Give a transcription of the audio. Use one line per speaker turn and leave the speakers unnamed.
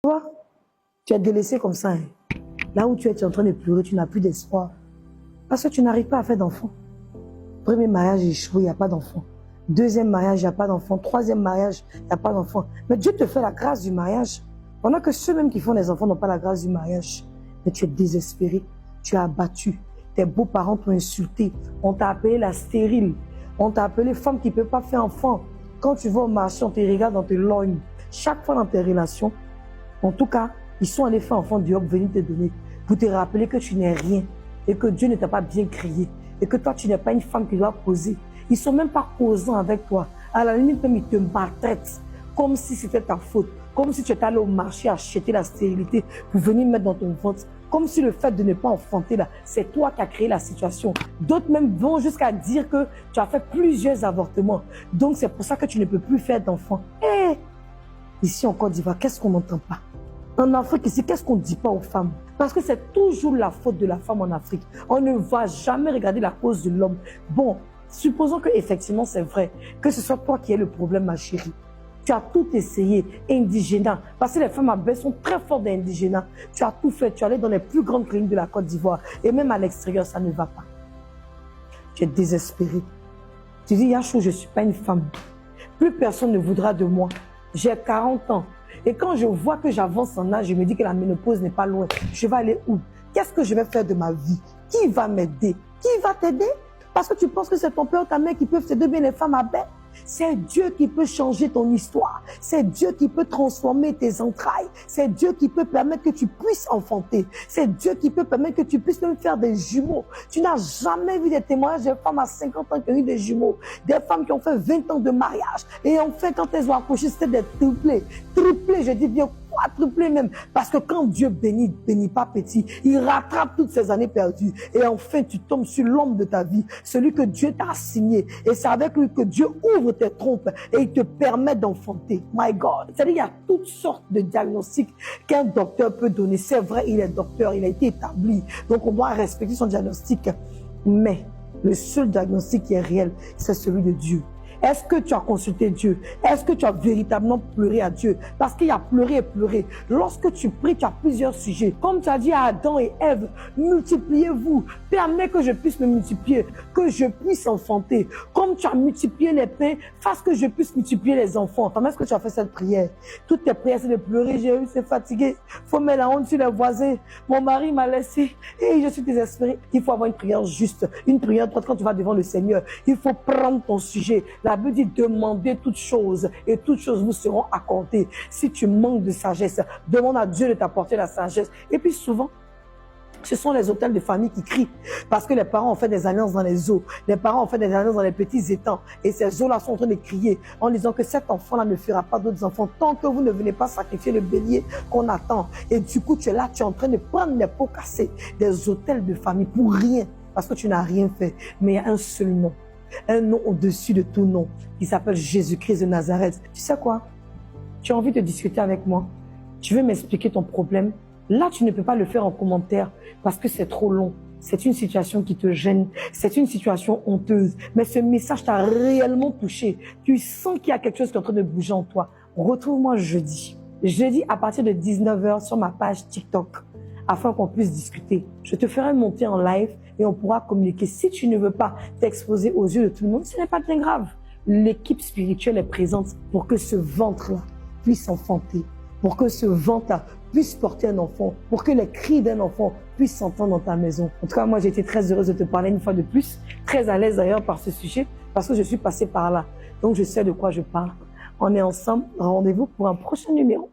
Tu vois, tu es délaissé comme ça. Hein. Là où tu es en train de pleurer, tu n'as plus d'espoir. Parce que tu n'arrives pas à faire d'enfant. Premier mariage échoué, il n'y a pas d'enfant. Deuxième mariage, il n'y a pas d'enfant. Troisième mariage, il n'y a pas d'enfant. Mais Dieu te fait la grâce du mariage. Pendant que ceux-mêmes qui font des enfants n'ont pas la grâce du mariage. Mais tu es désespéré, tu es abattu. Tes beaux-parents t'ont insulté. On t'a appelé la stérile. On t'a appelé femme qui ne peut pas faire enfant. Quand tu vas au marché, on te regarde, on te lorgne. Chaque fois dans tes relations, en tout cas, ils sont allés faire enfant du homme venir te donner pour te rappeler que tu n'es rien et que Dieu ne t'a pas bien créé et que toi, tu n'es pas une femme qui doit poser. Ils ne sont même pas causants avec toi. À la limite, même ils te maltraitent comme si c'était ta faute, comme si tu étais allé au marché acheter la stérilité pour venir mettre dans ton ventre, comme si le fait de ne pas enfanter là, c'est toi qui as créé la situation. D'autres même vont jusqu'à dire que tu as fait plusieurs avortements. Donc c'est pour ça que tu ne peux plus faire d'enfant. Et ici en Côte d'Ivoire, qu'est-ce qu'on n'entend pas? En Afrique ici, qu'est-ce qu'on ne dit pas aux femmes? Parce que c'est toujours la faute de la femme en Afrique. On ne va jamais regarder la cause de l'homme. Bon, supposons que effectivement c'est vrai, que ce soit toi qui es le problème, ma chérie. Tu as tout essayé, indigénat, parce que les femmes à Baie sont très fortes d'indigénat. Tu as tout fait, tu es allé dans les plus grandes cliniques de la Côte d'Ivoire. Et même à l'extérieur, ça ne va pas. Tu es désespéré. Tu dis, Yachou, je ne suis pas une femme. Plus personne ne voudra de moi. J'ai 40 ans. Et quand je vois que j'avance en âge, je me dis que la ménopause n'est pas loin. Je vais aller où? Qu'est-ce que je vais faire de ma vie? Qui va m'aider? Qui va t'aider? Parce que tu penses que c'est ton père ou ta mère qui peuvent t'aider, bien les femmes à Baie. C'est Dieu qui peut changer ton histoire. C'est Dieu qui peut transformer tes entrailles. C'est Dieu qui peut permettre que tu puisses enfanter. C'est Dieu qui peut permettre que tu puisses même faire des jumeaux. Tu n'as jamais vu des témoignages de femmes à 50 ans qui ont eu des jumeaux. Des femmes qui ont fait 20 ans de mariage. Et en fait, quand elles ont accouché, c'était des triplés. Triplés, je dis bien quadruplés même. Parce que quand Dieu bénit, bénit pas petit. Il rattrape toutes ces années perdues. Et enfin, tu tombes sur l'homme de ta vie. Celui que Dieu t'a assigné. Et c'est avec lui que Dieu ouvre tes trompes et il te permet d'enfanter. My God. C'est-à-dire, il y a toutes sortes de diagnostics qu'un docteur peut donner. C'est vrai, il est docteur, il a été établi. Donc, on doit respecter son diagnostic. Mais le seul diagnostic qui est réel, c'est celui de Dieu. Est-ce que tu as consulté Dieu? Est-ce que tu as véritablement pleuré à Dieu? Parce qu'il y a pleuré et pleuré. Lorsque tu pries, tu as plusieurs sujets. Comme tu as dit à Adam et Ève, multipliez-vous. Permets que je puisse me multiplier, que je puisse enfanter. Comme tu as multiplié les pains, fasse que je puisse multiplier les enfants. Comment est-ce que tu as fait cette prière? Toutes tes prières, c'est de pleurer. J'ai eu, c'est fatigué. Faut mettre la honte sur les voisins. Mon mari m'a laissé et je suis désespéré. Il faut avoir une prière juste, une prière droite quand tu vas devant le Seigneur. Il faut prendre ton sujet. La Bible dit demandez toutes choses et toutes choses vous seront accordées. Si tu manques de sagesse, demande à Dieu de t'apporter la sagesse. Et puis souvent, ce sont les hôtels de famille qui crient parce que les parents ont fait des alliances dans les eaux. Les parents ont fait des alliances dans les petits étangs. Et ces eaux-là sont en train de crier en disant que cet enfant-là ne fera pas d'autres enfants tant que vous ne venez pas sacrifier le bélier qu'on attend. Et du coup, tu es là, tu es en train de prendre les pots cassés des hôtels de famille pour rien parce que tu n'as rien fait. Mais il y a un seul nom. Un nom au-dessus de tout nom, qui s'appelle Jésus-Christ de Nazareth. Tu sais quoi? Tu as envie de discuter avec moi? Tu veux m'expliquer ton problème? Là, tu ne peux pas le faire en commentaire parce que c'est trop long. C'est une situation qui te gêne. C'est une situation honteuse. Mais ce message t'a réellement touché. Tu sens qu'il y a quelque chose qui est en train de bouger en toi. Retrouve-moi jeudi. Jeudi à partir de 19 h sur ma page TikTok afin qu'on puisse discuter. Je te ferai monter en live et on pourra communiquer. Si tu ne veux pas t'exposer aux yeux de tout le monde, ce n'est pas bien grave. L'équipe spirituelle est présente pour que ce ventre-là puisse enfanter, pour que ce ventre-là puisse porter un enfant, pour que les cris d'un enfant puissent s'entendre dans ta maison. En tout cas, moi, j'ai été très heureuse de te parler une fois de plus, très à l'aise d'ailleurs par ce sujet, parce que je suis passée par là. Donc, je sais de quoi je parle. On est ensemble. Rendez-vous pour un prochain numéro.